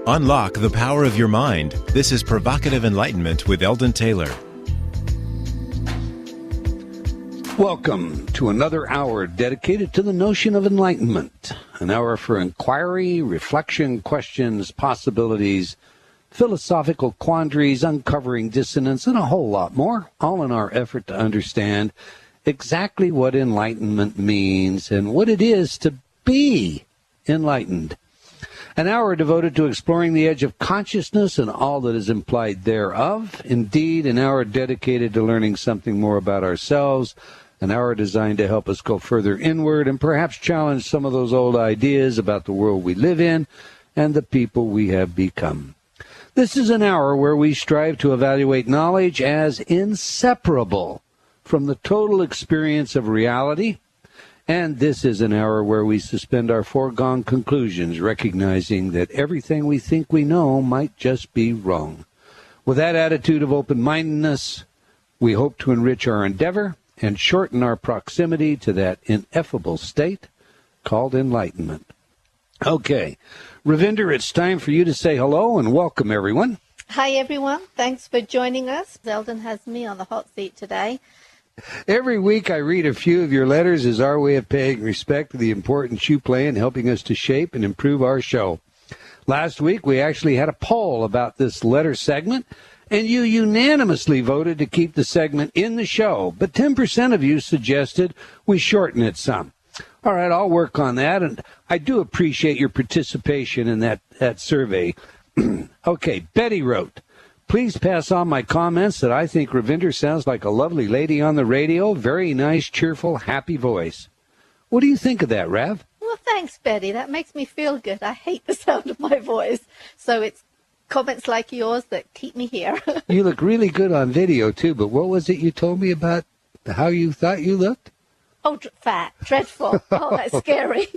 Unlock the power of your mind. This is Provocative Enlightenment with Eldon Taylor. Welcome to another hour dedicated to the notion of enlightenment. An hour for inquiry, reflection, questions, possibilities, philosophical quandaries, uncovering dissonance, and a whole lot more, all in our effort to understand exactly what enlightenment means and what it is to be enlightened. An hour devoted to exploring the edge of consciousness and all that is implied thereof. Indeed, an hour dedicated to learning something more about ourselves. An hour designed to help us go further inward and perhaps challenge some of those old ideas about the world we live in and the people we have become. This is an hour where we strive to evaluate knowledge as inseparable from the total experience of reality. And this is an hour where we suspend our foregone conclusions, recognizing that everything we think we know might just be wrong. With that attitude of open-mindedness, we hope to enrich our endeavor and shorten our proximity to that ineffable state called enlightenment. Okay, Ravinder, it's time for you to say hello and welcome everyone. Hi everyone, thanks for joining us. Eldon has me on the hot seat today. Every week I read a few of your letters as our way of paying respect to the importance you play in helping us to shape and improve our show. Last week we actually had a poll about this letter segment, and you unanimously voted to keep the segment in the show, but 10% of you suggested we shorten it some. All right, I'll work on that, and I do appreciate your participation in that survey. Okay, Betty wrote, please pass on my comments that I think Ravinder sounds like a lovely lady on the radio. Very nice, cheerful, happy voice. What do you think of that, Rav? Well, thanks, Betty. That makes me feel good. I hate the sound of my voice. So it's comments like yours that keep me here. You look really good on video, too, but what was it you told me about how you thought you looked? Oh, fat. Dreadful. Oh, that's scary.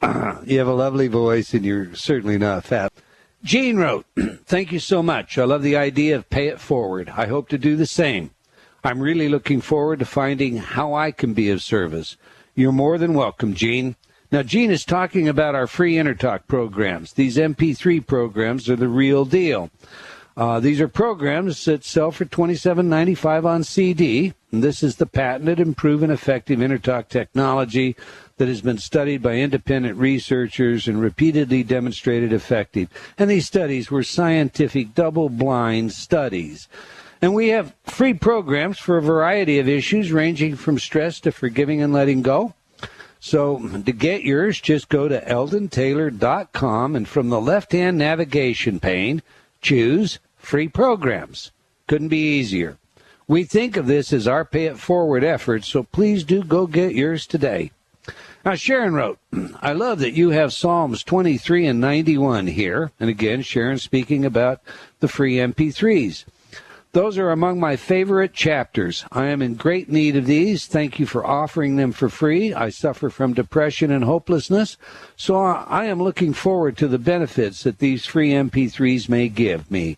You have a lovely voice, and you're certainly not fat. Jean wrote, thank you so much. I love the idea of pay it forward. I hope to do the same. I'm really looking forward to finding how I can be of service. You're more than welcome, Jean. Now, Jean is talking about our free InterTalk programs. These MP3 programs are the real deal. These are programs that sell for $27.95 on CD. And this is the patented and proven effective InterTalk technology that has been studied by independent researchers and repeatedly demonstrated effective. And these studies were scientific, double-blind studies. And we have free programs for a variety of issues, ranging from stress to forgiving and letting go. So to get yours, just go to eldontaylor.com, and from the left-hand navigation pane, choose free programs. Couldn't be easier. We think of this as our pay-it-forward effort, so please do go get yours today. Now, Sharon wrote, I love that you have Psalms 23 and 91 here. And again, Sharon speaking about the free MP3s. Those are among my favorite chapters. I am in great need of these. Thank you for offering them for free. I suffer from depression and hopelessness, so I am looking forward to the benefits that these free MP3s may give me.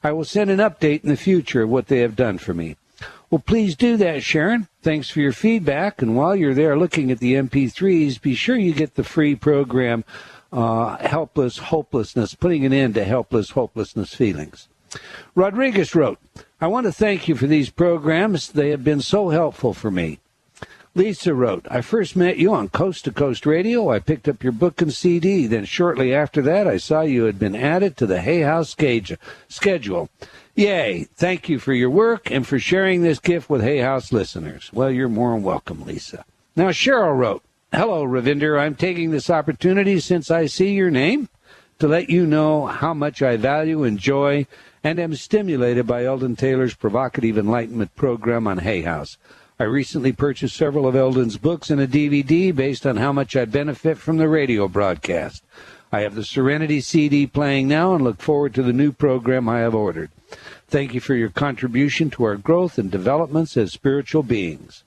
I will send an update in the future of what they have done for me. Well, please do that, Sharon. Thanks for your feedback. And while you're there looking at the MP3s, be sure you get the free program, Helpless Hopelessness, putting an end to helpless hopelessness feelings. Rodriguez wrote, I want to thank you for these programs. They have been so helpful for me. Lisa wrote, I first met you on Coast to Coast Radio. I picked up your book and CD. Then shortly after that, I saw you had been added to the Hay House schedule. Yay. Thank you for your work and for sharing this gift with Hay House listeners. Well, you're more than welcome, Lisa. Now, Cheryl wrote, hello, Ravinder. I'm taking this opportunity since I see your name to let you know how much I value, enjoy, and am stimulated by Eldon Taylor's Provocative Enlightenment program on Hay House. I recently purchased several of Eldon's books and a DVD based on how much I benefit from the radio broadcast. I have the Serenity CD playing now and look forward to the new program I have ordered. Thank you for your contribution to our growth and developments as spiritual beings.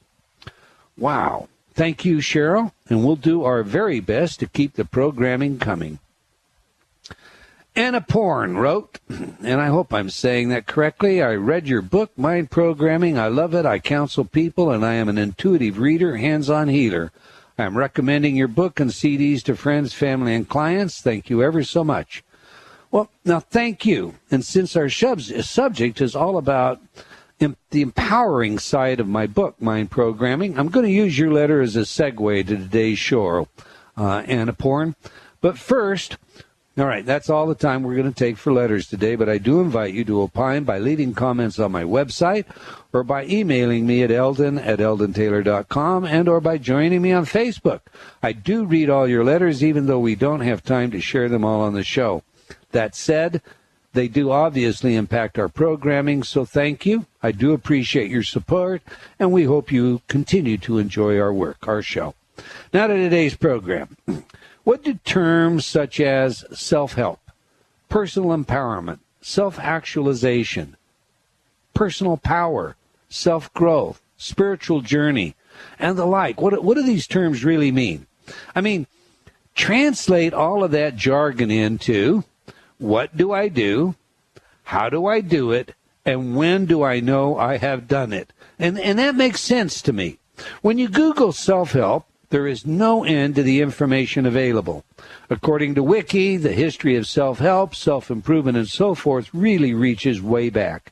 Wow. Thank you, Cheryl, and we'll do our very best to keep the programming coming. Anna Porn wrote, and I hope I'm saying that correctly, I read your book, Mind Programming. I love it. I counsel people, and I am an intuitive reader, hands-on healer. I'm recommending your book and CDs to friends, family, and clients. Thank you ever so much. Well, now, thank you. And since our subject is all about the empowering side of my book, Mind Programming, I'm going to use your letter as a segue to today's show, Anna Porn. But first, all right, that's all the time we're going to take for letters today, but I do invite you to opine by leaving comments on my website or by emailing me at eldon@eldontaylor.com and or by joining me on Facebook. I do read all your letters, even though we don't have time to share them all on the show. That said, they do obviously impact our programming, so thank you. I do appreciate your support, and we hope you continue to enjoy our work, our show. Now to today's program. What do terms such as self-help, personal empowerment, self-actualization, personal power, self-growth, spiritual journey, and the like, what do these terms really mean? I mean, translate all of that jargon into: what do I do? How do I do it? And when do I know I have done it? And that makes sense to me. When you Google self-help, there is no end to the information available. According to Wiki, the history of self-help, self-improvement, and so forth really reaches way back.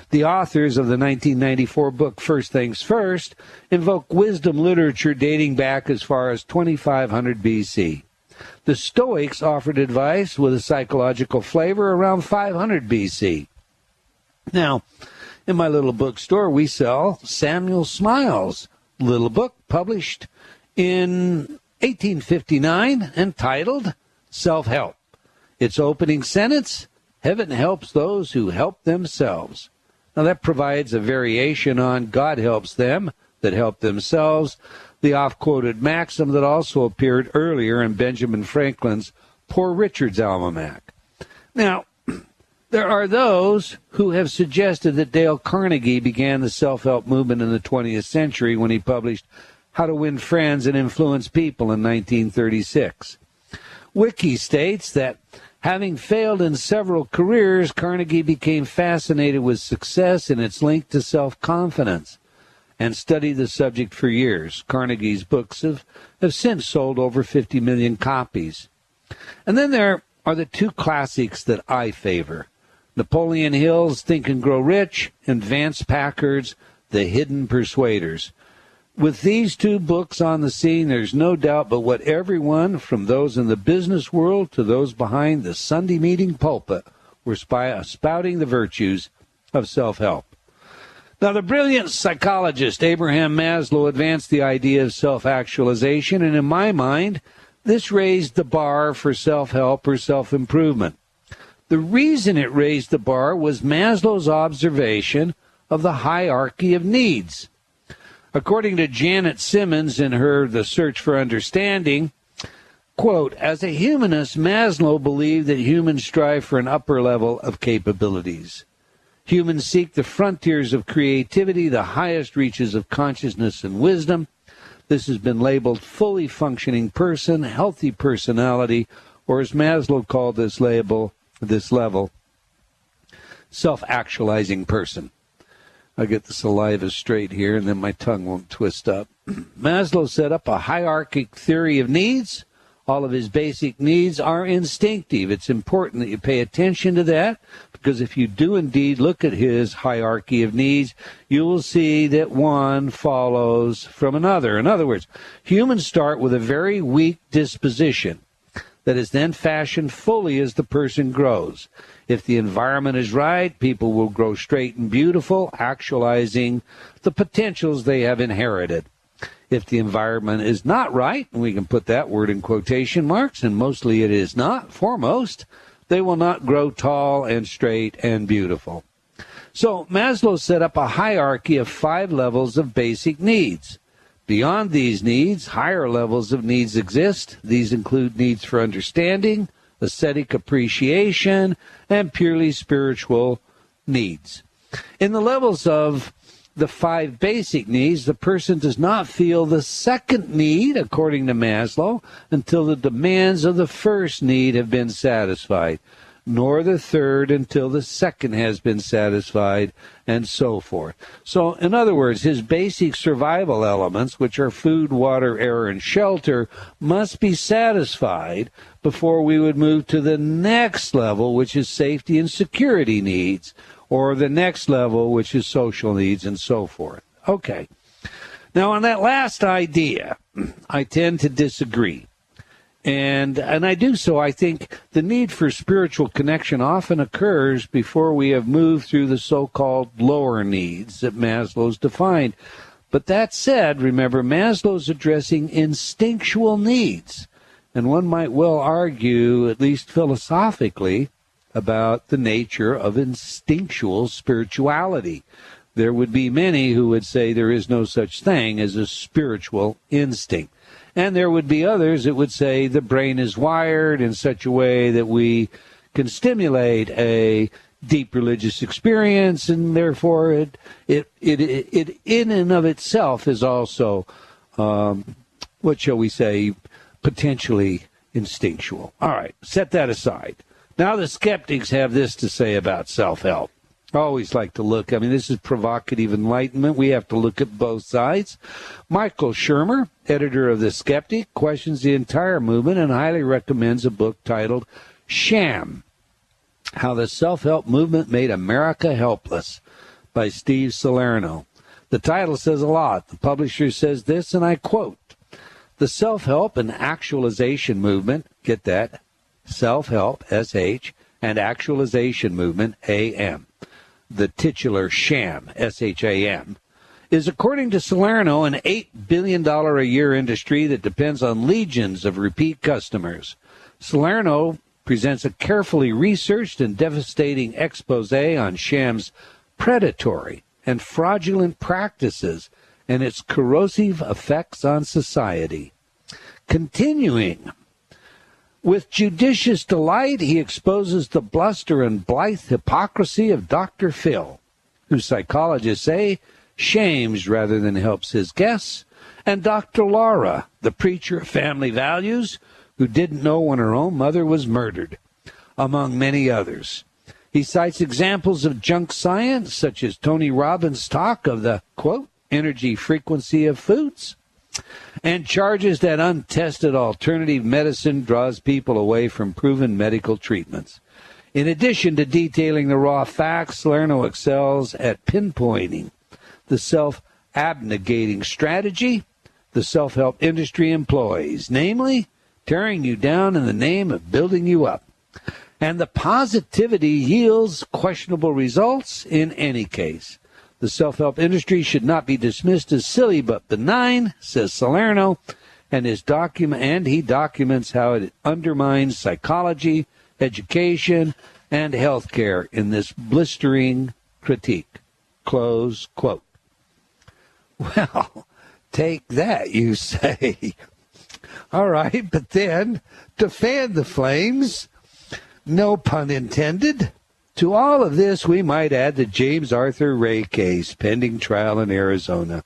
The authors of the 1994 book First Things First invoke wisdom literature dating back as far as 2500 BC. The Stoics offered advice with a psychological flavor around 500 BC. Now, in my little bookstore, we sell Samuel Smiles' little book published in 1859 entitled Self-Help. Its opening sentence: heaven helps those who help themselves. Now, that provides a variation on God helps them that help themselves, the oft-quoted maxim that also appeared earlier in Benjamin Franklin's Poor Richard's Almanac. Now, there are those who have suggested that Dale Carnegie began the self-help movement in the 20th century when he published How to Win Friends and Influence People in 1936. Wiki states that having failed in several careers, Carnegie became fascinated with success and its link to self-confidence, and studied the subject for years. Carnegie's books have since sold over 50 million copies. And then there are the two classics that I favor: Napoleon Hill's Think and Grow Rich and Vance Packard's The Hidden Persuaders. With these two books on the scene, there's no doubt but what everyone, from those in the business world to those behind the Sunday meeting pulpit, were spouting the virtues of self-help. Now, the brilliant psychologist Abraham Maslow advanced the idea of self-actualization, and in my mind, this raised the bar for self-help or self-improvement. The reason it raised the bar was Maslow's observation of the hierarchy of needs. According to Janet Simmons in her The Search for Understanding, quote, as a humanist, Maslow believed that humans strive for an upper level of capabilities. Humans seek the frontiers of creativity, the highest reaches of consciousness and wisdom. This has been labeled fully functioning person, healthy personality, or as Maslow called this level, self-actualizing person. I'll get the saliva straight here, and then my tongue won't twist up. Maslow set up a hierarchic theory of needs. All of his basic needs are instinctive. It's important that you pay attention to that, because if you do indeed look at his hierarchy of needs, you will see that one follows from another. In other words, humans start with a very weak disposition that is then fashioned fully as the person grows. If the environment is right, people will grow straight and beautiful, actualizing the potentials they have inherited. If the environment is not right, and we can put that word in quotation marks, and mostly it is not, foremost, they will not grow tall and straight and beautiful. So Maslow set up a hierarchy of 5 levels of basic needs. Beyond these needs, higher levels of needs exist. These include needs for understanding, aesthetic appreciation, and purely spiritual needs. In the levels of the 5 basic needs, the person does not feel the second need, according to Maslow, until the demands of the first need have been satisfied. nor the third until the second has been satisfied, and so forth. So, in other words, his basic survival elements, which are food, water, air, and shelter, must be satisfied before we would move to the next level, which is safety and security needs, or the next level, which is social needs, and so forth. Okay. Now, on that last idea, I tend to disagree. And I do so. I think the need for spiritual connection often occurs before we have moved through the so-called lower needs that Maslow's defined. But that said, remember, Maslow's addressing instinctual needs. And one might well argue, at least philosophically, about the nature of instinctual spirituality. There would be many who would say there is no such thing as a spiritual instinct. And there would be others that would say the brain is wired in such a way that we can stimulate a deep religious experience, and therefore it in and of itself is also, what shall we say, potentially instinctual. All right, set that aside. Now the skeptics have this to say about self-help. I always like to look. I mean, this is provocative enlightenment. We have to look at both sides. Michael Shermer, editor of The Skeptic, questions the entire movement and highly recommends a book titled Sham, How the Self-Help Movement Made America Helpless by Steve Salerno. The title says a lot. The publisher says this, and I quote, "The self-help and actualization movement," get that, self-help, S-H, and actualization movement, A-M. The titular sham, S-H-A-M, is, according to Salerno, an $8 billion a year industry that depends on legions of repeat customers. Salerno presents a carefully researched and devastating expose on sham's predatory and fraudulent practices and its corrosive effects on society. Continuing, with judicious delight, he exposes the bluster and blithe hypocrisy of Dr. Phil, who psychologists say shames rather than helps his guests, and Dr. Laura, the preacher of family values, who didn't know when her own mother was murdered, among many others. He cites examples of junk science, such as Tony Robbins' talk of the, quote, energy frequency of foods, and charges that untested alternative medicine draws people away from proven medical treatments. In addition to detailing the raw facts, Salerno excels at pinpointing the self-abnegating strategy the self-help industry employs, namely, tearing you down in the name of building you up. And the positivity yields questionable results in any case. The self-help industry should not be dismissed as silly but benign, says Salerno, and he documents how it undermines psychology, education, and healthcare in this blistering critique. Close quote. Well, take that, you say. All right, but then, to fan the flames, no pun intended, to all of this, we might add the James Arthur Ray case pending trial in Arizona.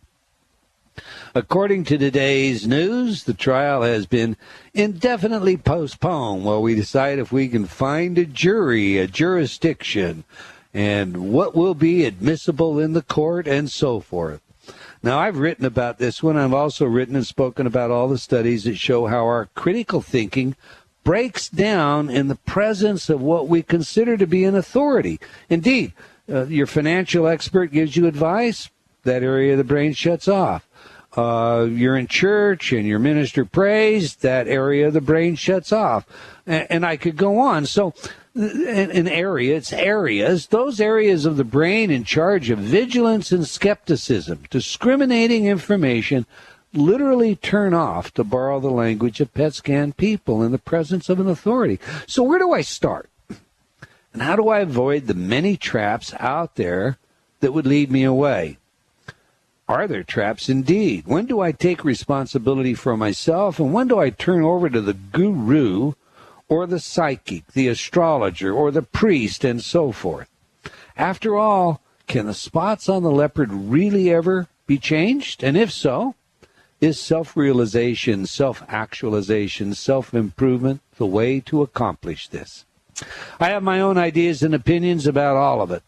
According to today's news, the trial has been indefinitely postponed while we decide if we can find a jury, a jurisdiction, and what will be admissible in the court, and so forth. Now, I've written about this one. I've also written and spoken about all the studies that show how our critical thinking breaks down in the presence of what we consider to be an authority. Indeed, your financial expert gives you advice, that area of the brain shuts off. You're in church and your minister prays, that area of the brain shuts off. And I could go on. So an area, it's areas, those areas of the brain in charge of vigilance and skepticism, discriminating information, literally turn off, to borrow the language of PET scan people, in the presence of an authority. So where do I start? And how do I avoid the many traps out there that would lead me away? Are there traps indeed? When do I take responsibility for myself, and when do I turn over to the guru or the psychic, the astrologer, or the priest, and so forth? After all, can the spots on the leopard really ever be changed? And if so, is self-realization, self-actualization, self-improvement the way to accomplish this? I have my own ideas and opinions about all of it.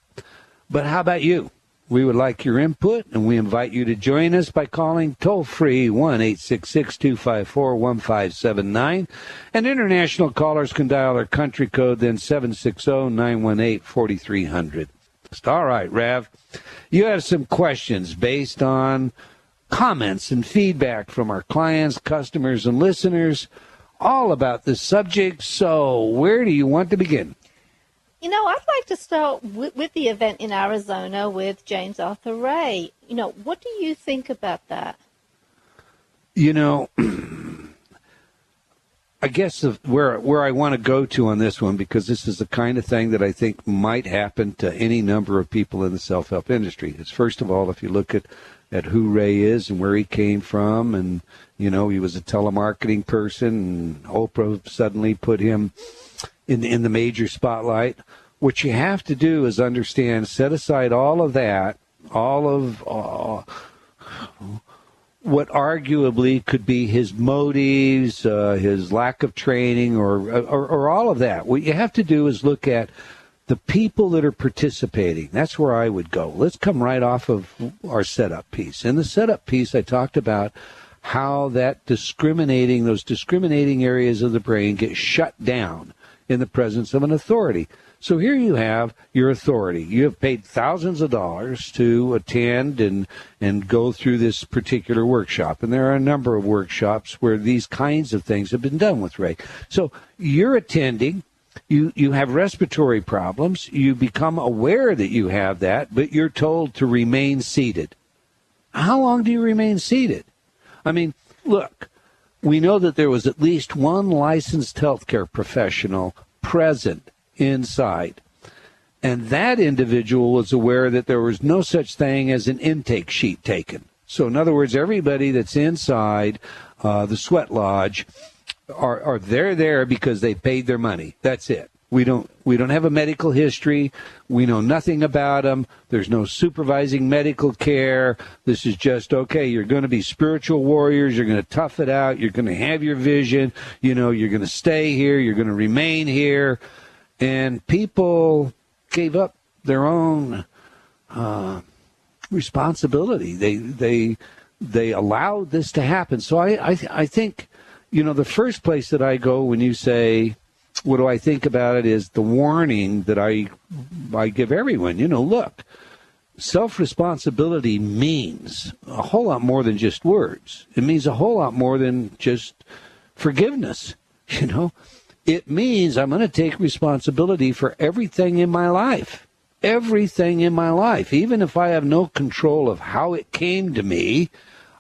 But how about you? We would like your input, and we invite you to join us by calling toll-free 1-866-254-1579. And international callers can dial our country code, then 760-918-4300. All right, Rav, you have some questions based on comments and feedback from our clients, customers, and listeners all about this subject. So where do you want to begin? You know, I'd like to start with the event in Arizona with James Arthur Ray. You know, what do you think about that? You know, I guess where I want to go to on this one, because this is the kind of thing that I think might happen to any number of people in the self-help industry. It's, first of all, if you look at who Ray is and where he came from, and, you know, he was a telemarketing person, and Oprah suddenly put him in the major spotlight. What you have to do is understand, set aside all of that, all of what arguably could be his motives, his lack of training, or all of that. What you have to do is look at the people that are participating. That's where I would go. Let's come right off of our setup piece. In the setup piece, I talked about how those discriminating areas of the brain get shut down in the presence of an authority. So here you have your authority. You have paid thousands of dollars to attend and go through this particular workshop. And there are a number of workshops where these kinds of things have been done with Ray. So you're attending. You have respiratory problems. You become aware that you have that, but you're told to remain seated. How long do you remain seated? I mean, look, we know that there was at least one licensed healthcare professional present inside, and that individual was aware that there was no such thing as an intake sheet taken. So in other words, everybody that's inside the sweat lodge are there because they paid their money. That's it. We don't have a medical history. We know nothing about them. There's no supervising medical care. This is just, okay, you're going to be spiritual warriors. You're going to tough it out. You're going to have your vision. You know, you're going to stay here. You're going to remain here. And people gave up their own responsibility. They allowed this to happen. So I think, you know, the first place that I go when you say, what do I think about it, is the warning that I give everyone. You know, look, self-responsibility means a whole lot more than just words. It means a whole lot more than just forgiveness. You know, it means I'm going to take responsibility for everything in my life. Everything in my life. Even if I have no control of how it came to me,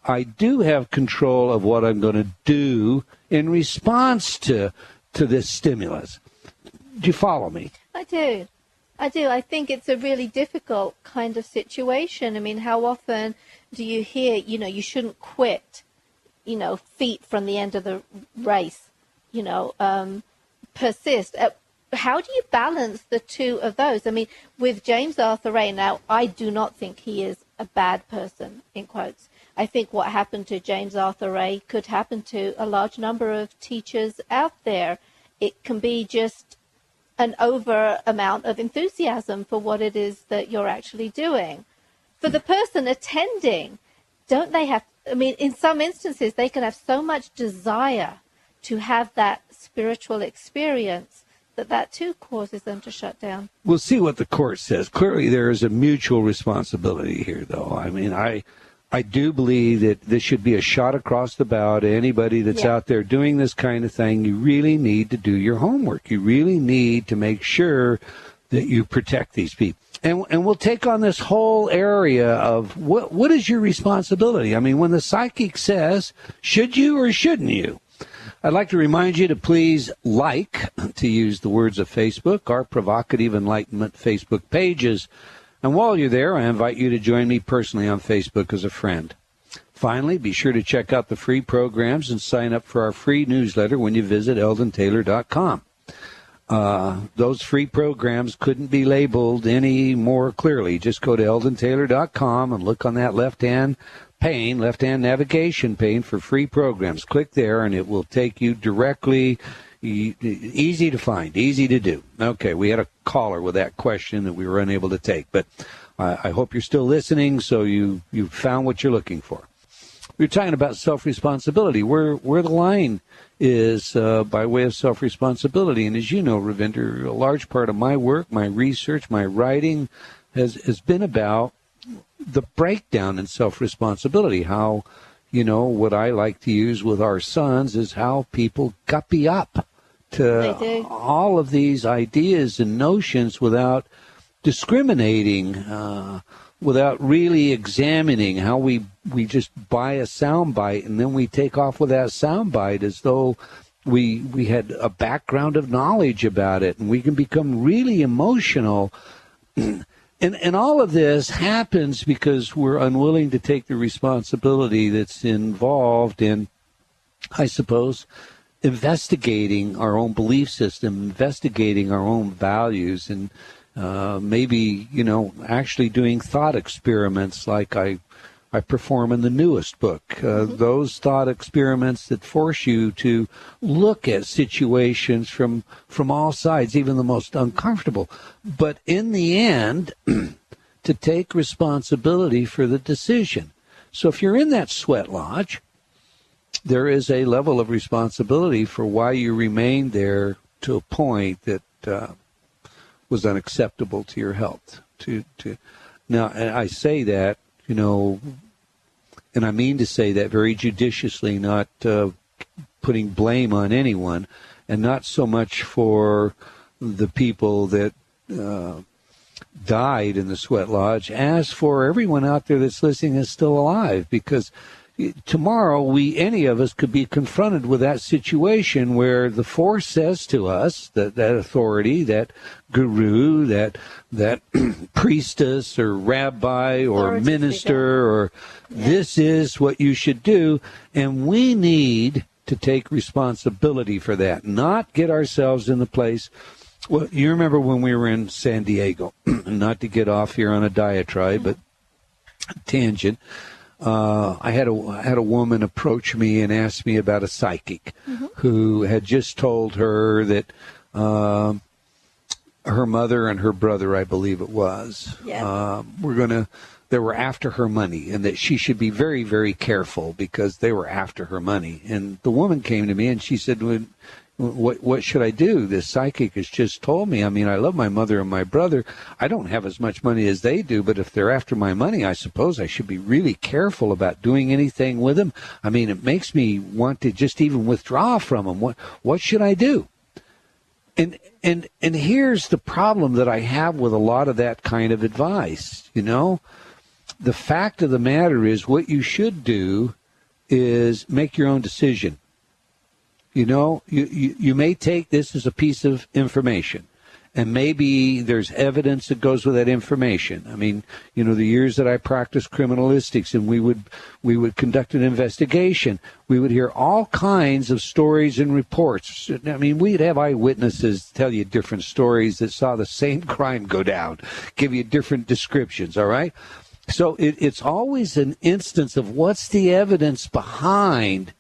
I do have control of what I'm going to do in response to this stimulus. Do you follow me? I do. I think it's a really difficult kind of situation. I mean, how often do you hear, you know, you shouldn't quit, you know, feet from the end of the race, you know, persist. How do you balance the two of those? I mean, with James Arthur Ray, now, I do not think he is a bad person, in quotes. I think what happened to James Arthur Ray could happen to a large number of teachers out there. It can be just an over amount of enthusiasm for what it is that you're actually doing. For the person attending, don't they have, I mean, in some instances, they can have so much desire to have that spiritual experience that too causes them to shut down. We'll see what the court says. Clearly, there is a mutual responsibility here, though. I mean, I do believe that this should be a shot across the bow to anybody that's out there doing this kind of thing. You really need to do your homework. You really need to make sure that you protect these people. And we'll take on this whole area of what is your responsibility? I mean, when the psychic says, should you or shouldn't you? I'd like to remind you to please like, to use the words of Facebook, our Provocative Enlightenment Facebook pages. And while you're there, I invite you to join me personally on Facebook as a friend. Finally, be sure to check out the free programs and sign up for our free newsletter when you visit eldontaylor.com. Those free programs couldn't be labeled any more clearly. Just go to eldontaylor.com and look on that left-hand navigation pane for free programs. Click there, and it will take you directly Easy to find, easy to do. Okay, we had a caller with that question that we were unable to take, but I hope you're still listening, so you found what you're looking for. We're talking about self-responsibility, where the line is by way of self-responsibility. And as you know, Ravinder, a large part of my work, my research, my writing has been about the breakdown in self-responsibility, how, what I like to use with our sons is how people guppy up to all of these ideas and notions without discriminating, without really examining, how we just buy a soundbite and then we take off with that soundbite as though we had a background of knowledge about it, and we can become really emotional. And all of this happens because we're unwilling to take the responsibility that's involved in, I suppose, investigating our own belief system, investigating our own values, and maybe, actually doing thought experiments like I perform in the newest book. Those thought experiments that force you to look at situations from all sides, even the most uncomfortable. But in the end, to take responsibility for the decision. So if you're in that sweat lodge, there is a level of responsibility for why you remained there to a point that was unacceptable to your health. Now, I say that, and I mean to say that very judiciously, not putting blame on anyone, and not so much for the people that died in the sweat lodge as for everyone out there that's listening is still alive, because tomorrow any of us could be confronted with that situation where the force says to us, that authority, that guru, that priestess or rabbi or minister, or this is what you should do, and we need to take responsibility for that, not get ourselves in the place. Well, you remember when we were in San Diego, not to get off here on a diatribe, but tangent. I had a woman approach me and ask me about a psychic who had just told her that her mother and her brother, I believe it was, they were after her money, and that she should be very, very careful because they were after her money. And the woman came to me and she said, what should I do? This psychic has just told me. I mean, I love my mother and my brother. I don't have as much money as they do, but if they're after my money, I suppose I should be really careful about doing anything with them. I mean, it makes me want to just even withdraw from them. What should I do? And here's the problem that I have with a lot of that kind of advice. The fact of the matter is, what you should do is make your own decision. You may take this as a piece of information, and maybe there's evidence that goes with that information. I mean, the years that I practiced criminalistics, and we would conduct an investigation, we would hear all kinds of stories and reports. I mean, we'd have eyewitnesses tell you different stories that saw the same crime go down, give you different descriptions, all right? So it's always an instance of what's the evidence behind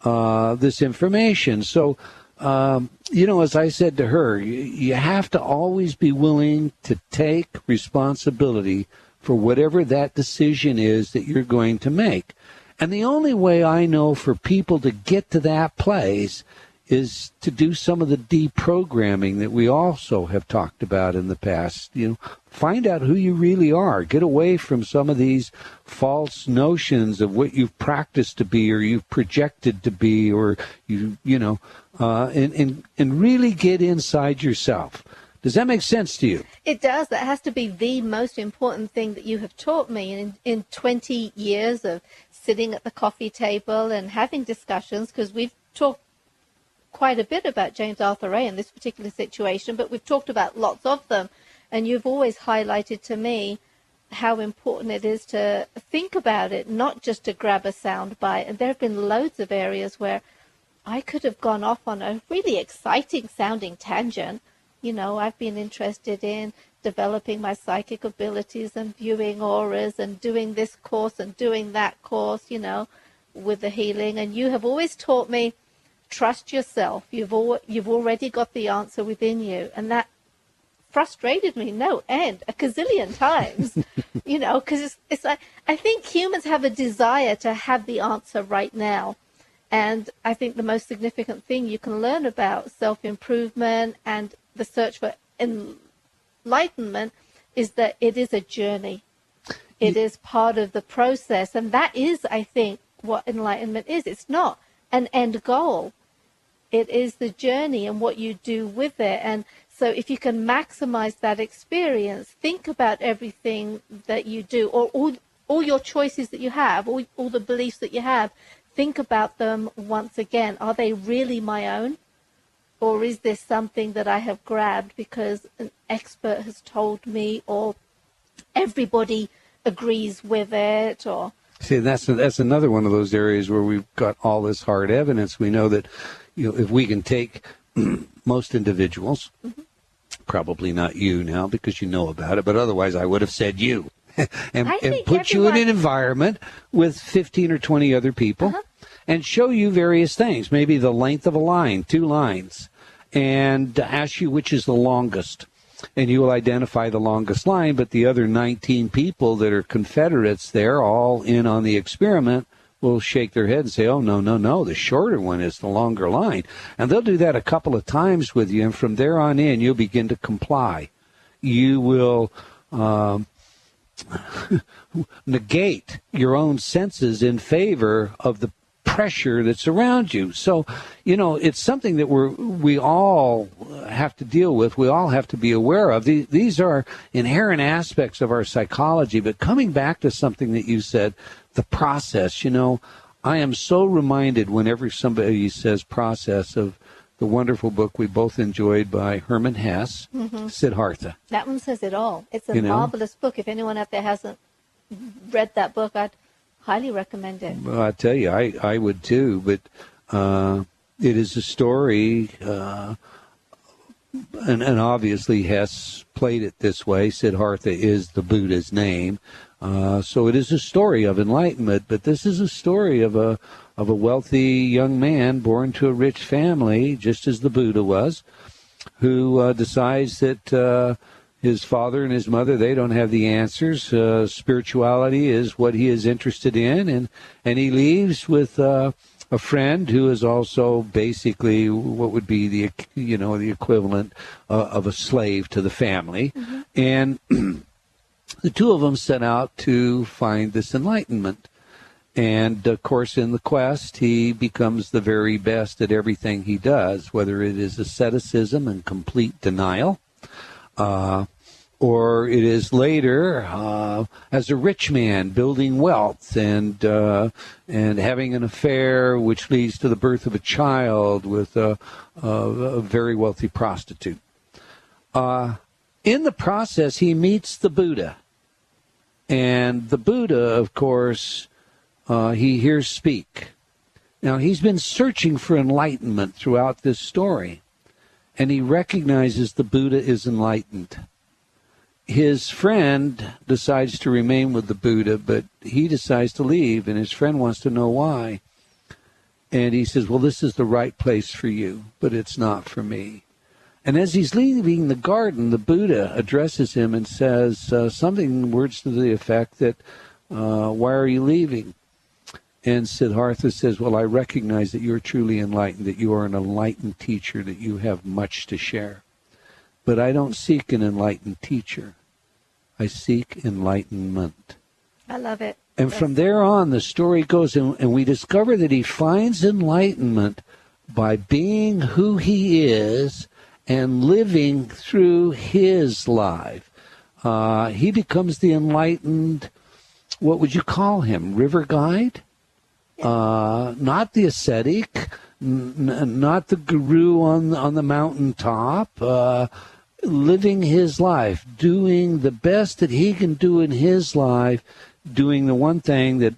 this information. So, as I said to her, you have to always be willing to take responsibility for whatever that decision is that you're going to make. And the only way I know for people to get to that place is to do some of the deprogramming that we also have talked about in the past. Find out who you really are. Get away from some of these false notions of what you've practiced to be, or you've projected to be, or and really get inside yourself. Does that make sense to you? It does. That has to be the most important thing that you have taught me in 20 years of sitting at the coffee table and having discussions, because we've talked quite a bit about James Arthur Ray in this particular situation, but we've talked about lots of them, and you've always highlighted to me how important it is to think about it, not just to grab a sound bite. And there have been loads of areas where I could have gone off on a really exciting sounding tangent. I've been interested in developing my psychic abilities and viewing auras and doing this course and doing that course, with the healing. And you have always taught me, trust yourself. You've already got the answer within you. And that frustrated me no end, a gazillion times, because it's like, I think humans have a desire to have the answer right now. And I think the most significant thing you can learn about self-improvement and the search for enlightenment is that it is a journey. It is part of the process. And that is, I think, what enlightenment is. It's not an end goal. It is the journey and what you do with it. And so if you can maximize that experience, think about everything that you do, or all your choices that you have, all the beliefs that you have, think about them once again. Are they really my own? Or is this something that I have grabbed because an expert has told me, or everybody agrees with it? Or see, that's another one of those areas where we've got all this hard evidence. We know that, if we can take most individuals, probably not you now because you know about it, but otherwise I would have said you, and put you in an environment with 15 or 20 other people and show you various things, maybe the length of a line, 2 lines, and ask you which is the longest. And you will identify the longest line, but the other 19 people that are confederates there, all in on the experiment, will shake their head and say, oh, no, the shorter one is the longer line. And they'll do that a couple of times with you, and from there on in, you'll begin to comply. You will negate your own senses in favor of the pressure that's around you. So, it's something that we all have to deal with. We all have to be aware of. These are inherent aspects of our psychology. But coming back to something that you said, the process, I am so reminded whenever somebody says process of the wonderful book we both enjoyed by Herman Hesse, Siddhartha. That one says it all. It's a marvelous book. If anyone out there hasn't read that book, I'd highly recommend it. Well, I tell you, I would too, but it is a story, and obviously Hess played it this way. Siddhartha is the Buddha's name, so it is a story of enlightenment. But this is a story of a wealthy young man born to a rich family, just as the Buddha was, who decides that his father and his mother, they don't have the answers. Spirituality is what he is interested in, and he leaves with a friend who is also basically what would be the equivalent of a slave to the family. And the two of them set out to find this enlightenment. And, of course, in the quest, he becomes the very best at everything he does, whether it is asceticism and complete denial, or it is later as a rich man building wealth and having an affair which leads to the birth of a child with a very wealthy prostitute. In the process, he meets the Buddha. And the Buddha, of course, he hears speak. Now, he's been searching for enlightenment throughout this story, and he recognizes the Buddha is enlightened. His friend decides to remain with the Buddha, but he decides to leave, and his friend wants to know why. And he says, well, this is the right place for you, but it's not for me. And as he's leaving the garden, the Buddha addresses him and says something, words to the effect that, why are you leaving? And Siddhartha says, well, I recognize that you're truly enlightened, that you are an enlightened teacher, that you have much to share. But I don't seek an enlightened teacher. I seek enlightenment. I love it. And from there on, the story goes, and we discover that he finds enlightenment by being who he is and living through his life. He becomes the enlightened, what would you call him, river guide? Not the ascetic, not the guru on the mountaintop, living his life, doing the best that he can do in his life, doing the one thing that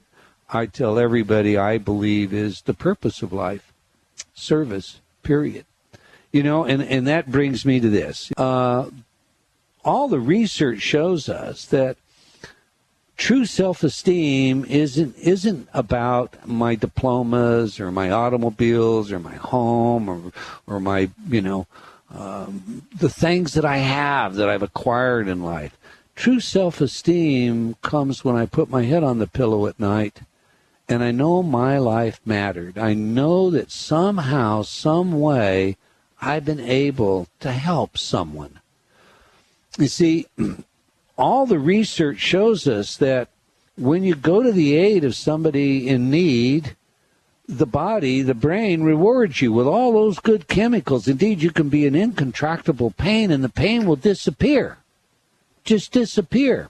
I tell everybody I believe is the purpose of life, service, period. And that brings me to this. All the research shows us that true self-esteem isn't about my diplomas or my automobiles or my home or my, the things that I have that I've acquired in life. True self-esteem comes when I put my head on the pillow at night and I know my life mattered. I know that somehow, some way, I've been able to help someone. You see, all the research shows us that when you go to the aid of somebody in need, the body, the brain, rewards you with all those good chemicals. Indeed, you can be in incontractable pain, and the pain will disappear. Just disappear.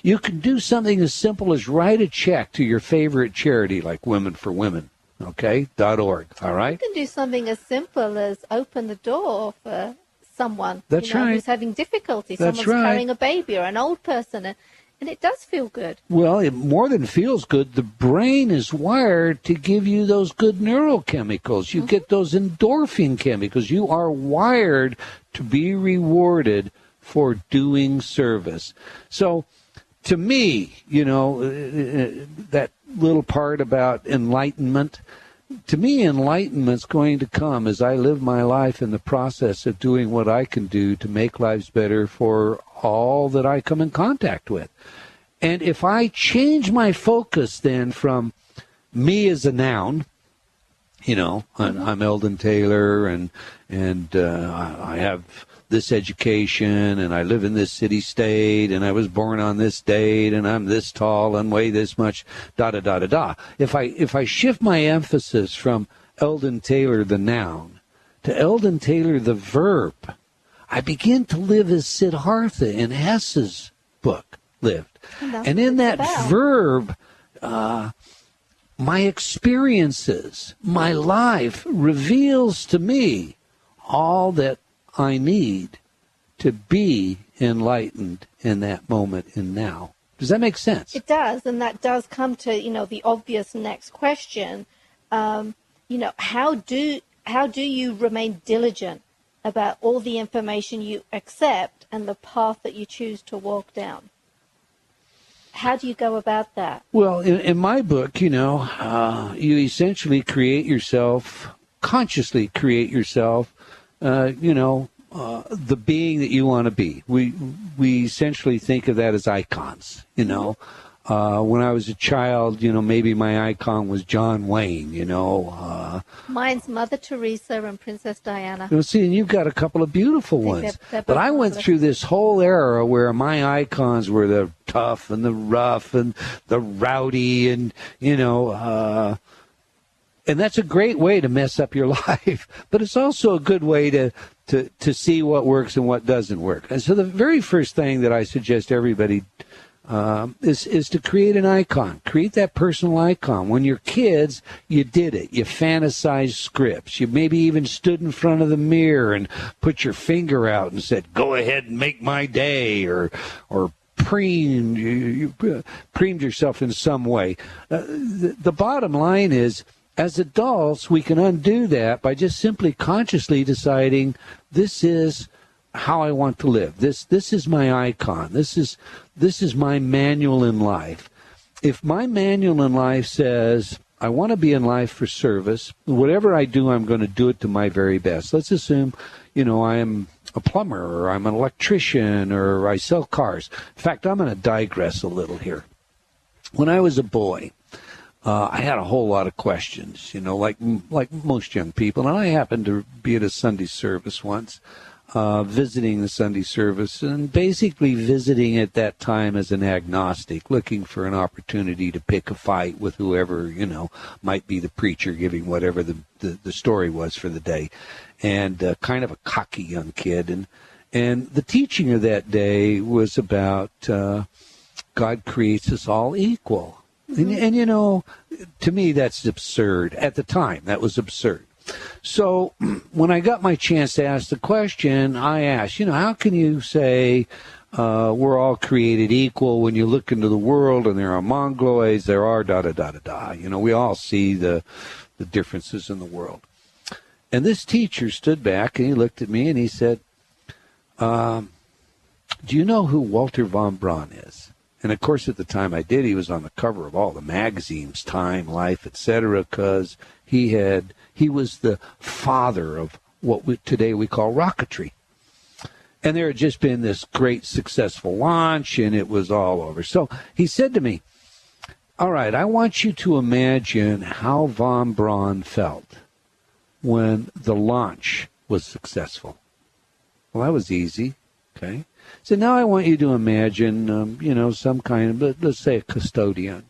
You can do something as simple as write a check to your favorite charity, like Women for Women, okay, .org, all right? You can do something as simple as open the door for someone who's having difficulty. That's Someone's right. carrying a baby or an old person, and it does feel good. Well, it more than feels good. The brain is wired to give you those good neurochemicals. You get those endorphin chemicals. You are wired to be rewarded for doing service. So, to me, that little part about enlightenment, to me, enlightenment's going to come as I live my life in the process of doing what I can do to make lives better for all that I come in contact with. And if I change my focus then from me as a noun, I'm Eldon Taylor and I have this education and I live in this city-state and I was born on this date and I'm this tall and weigh this much, da-da-da-da-da. If I shift my emphasis from Eldon Taylor, the noun, to Eldon Taylor, the verb, I begin to live as Siddhartha in Hesse's book lived. And in that verb, my experiences, my life reveals to me all that I need to be enlightened in that moment and now. Does that make sense? It does, and that does come to, the obvious next question. How do you remain diligent about all the information you accept and the path that you choose to walk down? How do you go about that? Well, in my book, you essentially create yourself, consciously create yourself, the being that you want to be. We essentially think of that as icons, When I was a child, maybe my icon was John Wayne, Mine's Mother Teresa and Princess Diana. See, and you've got a couple of beautiful ones. They're but I went marvelous. through this whole era where my icons were the tough and the rough and the rowdy and, and that's a great way to mess up your life. But it's also a good way to see what works and what doesn't work. And so the very first thing that I suggest everybody is to create an icon. Create that personal icon. When you're kids, you did it. You fantasized scripts. You maybe even stood in front of the mirror and put your finger out and said, "Go ahead and make my day," or preened yourself in some way. The bottom line is, as adults, we can undo that by just simply consciously deciding, this is how I want to live. This is my icon. This is my manual in life. If my manual in life says, I want to be in life for service, whatever I do, I'm going to do it to my very best. Let's assume, I am a plumber, or I'm an electrician, or I sell cars. In fact, I'm going to digress a little here. When I was a boy, I had a whole lot of questions, like most young people. And I happened to be at a Sunday service once, visiting the Sunday service, and basically visiting at that time as an agnostic, looking for an opportunity to pick a fight with whoever, might be the preacher giving whatever the story was for the day. And kind of a cocky young kid. And the teaching of that day was about God creates us all equal. And to me, that's absurd. At the time, that was absurd. So when I got my chance to ask the question, I asked, how can you say we're all created equal when you look into the world and there are mongoloids, there are da-da-da-da-da. We all see the differences in the world. And this teacher stood back and he looked at me and he said, do you know who Walter von Braun is? And, of course, at the time I did, he was on the cover of all the magazines, Time, Life, etc., because he was the father of what today we call rocketry. And there had just been this great successful launch, and it was all over. So he said to me, all right, I want you to imagine how von Braun felt when the launch was successful. Well, that was easy, okay? So now I want you to imagine, some kind of, let's say a custodian.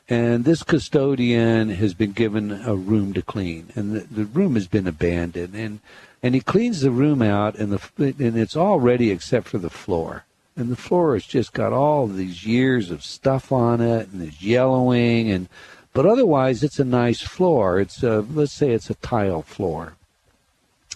And this custodian has been given a room to clean, and the room has been abandoned. And he cleans the room out, and it's all ready except for the floor. And the floor has just got all these years of stuff on it, and there's yellowing, but otherwise it's a nice floor. Let's say it's a tile floor,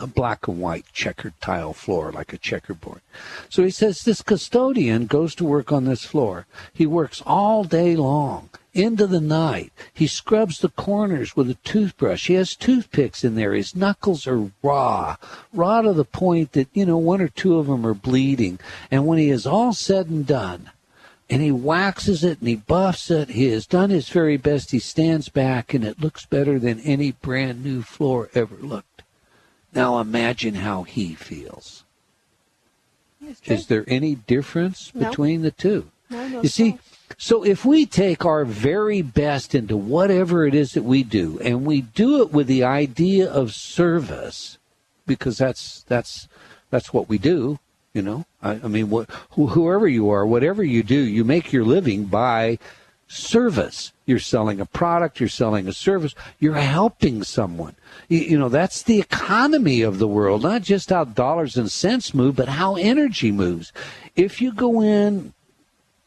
a black and white checkered tile floor, like a checkerboard. So he says this custodian goes to work on this floor. He works all day long, into the night. He scrubs the corners with a toothbrush. He has toothpicks in there. His knuckles are raw to the point that, one or two of them are bleeding. And when he is all said and done, and he waxes it and he buffs it, he has done his very best. He stands back, and it looks better than any brand new floor ever looked. Now imagine how he feels. Is there any difference between the two? No, you see, so if we take our very best into whatever it is that we do, and we do it with the idea of service, because that's what we do, I mean, whoever you are, whatever you do, you make your living by service. You're selling a product, you're selling a service, you're helping someone. That's the economy of the world, not just how dollars and cents move, but how energy moves. If you go in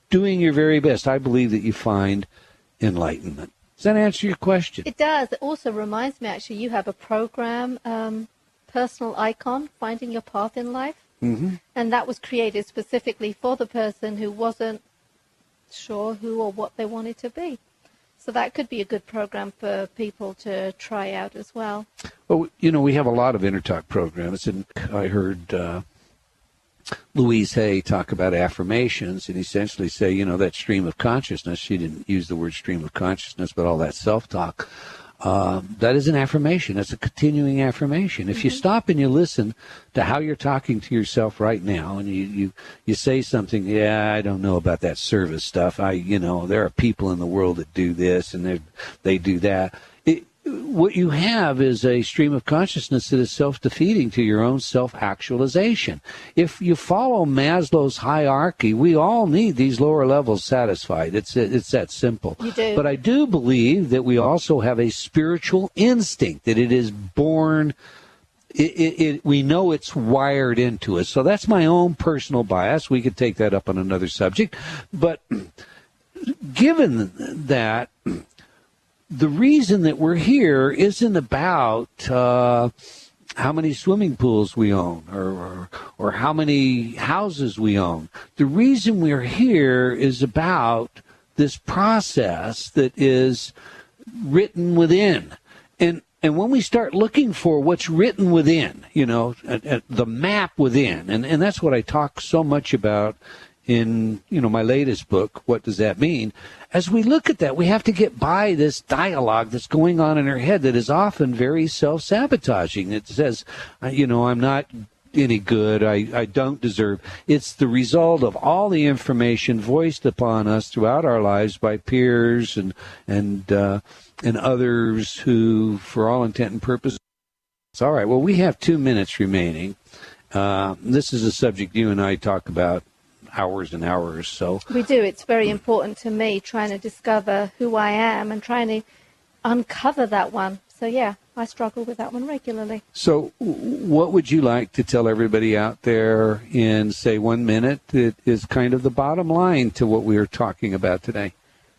doing your very best, I believe that you find enlightenment. Does that answer your question? It does. It also reminds me, actually, you have a program, Personal Icon, Finding Your Path in Life. Mm-hmm. And that was created specifically for the person who wasn't sure who or what they wanted to be. So that could be a good program for people to try out as well. Well, we have a lot of InterTalk programs, and I heard Louise Hay talk about affirmations and essentially say, that stream of consciousness, she didn't use the word stream of consciousness, but all that self-talk, that is an affirmation. That's a continuing affirmation. If you stop and you listen to how you're talking to yourself right now, and you say something, I don't know about that service stuff. There are people in the world that do this and they do that. What you have is a stream of consciousness that is self-defeating to your own self-actualization. If you follow Maslow's hierarchy, we all need these lower levels satisfied. It's that simple. You do. But I do believe that we also have a spiritual instinct, that it is born, we know it's wired into us. So that's my own personal bias. We could take that up on another subject. But given that, the reason that we're here isn't about how many swimming pools we own or how many houses we own. The reason we're here is about this process that is written within. And when we start looking for what's written within, the map within, and that's what I talk so much about in, my latest book, What Does That Mean? As we look at that, we have to get by this dialogue that's going on in our head that is often very self-sabotaging. It says, I'm not any good, I don't deserve. It's the result of all the information voiced upon us throughout our lives by peers and others who, for all intent and purpose. All right, well, we have 2 minutes remaining. This is a subject you and I talk about hours and hours. So we do. It's very important to me, trying to discover who I am and trying to uncover that one. So yeah, I struggle with that one regularly. So what would you like to tell everybody out there in, say, 1 minute that is kind of the bottom line to what we are talking about today?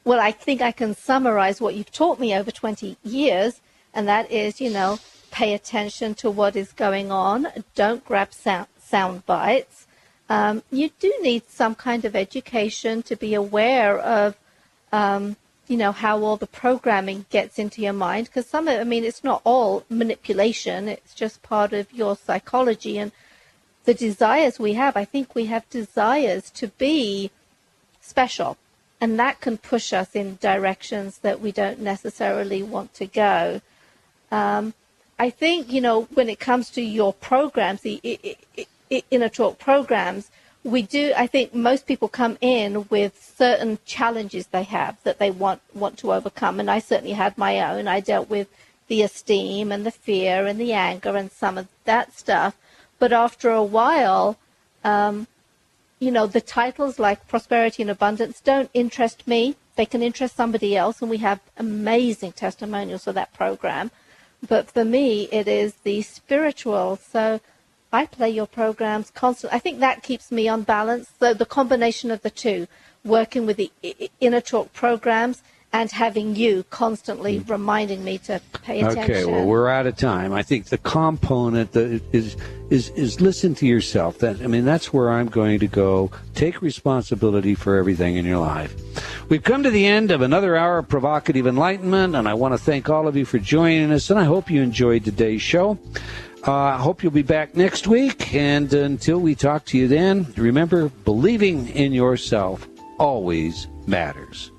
Well, I think I can summarize what you've taught me over 20 years, and that is, pay attention to what is going on. Don't grab sound bites. You do need some kind of education to be aware of, how all the programming gets into your mind. Because it's not all manipulation. It's just part of your psychology and the desires we have. I think we have desires to be special. And that can push us in directions that we don't necessarily want to go. I think, when it comes to your programs, the inner talk programs, I think most people come in with certain challenges they have that they want to overcome. And I certainly had my own. I dealt with the esteem and the fear and the anger and some of that stuff. But after a while, the titles like prosperity and abundance don't interest me. They can interest somebody else, and we have amazing testimonials for that program. But for me, it is the spiritual. So I play your programs constantly. I think that keeps me on balance. So the combination of the two, working with the inner talk programs and having you constantly reminding me to pay attention. Okay, well, we're out of time. I think the component that is listen to yourself. That's where I'm going to go. Take responsibility for everything in your life. We've come to the end of another hour of Provocative Enlightenment, and I want to thank all of you for joining us, and I hope you enjoyed today's show. I hope you'll be back next week, and until we talk to you then, remember, believing in yourself always matters.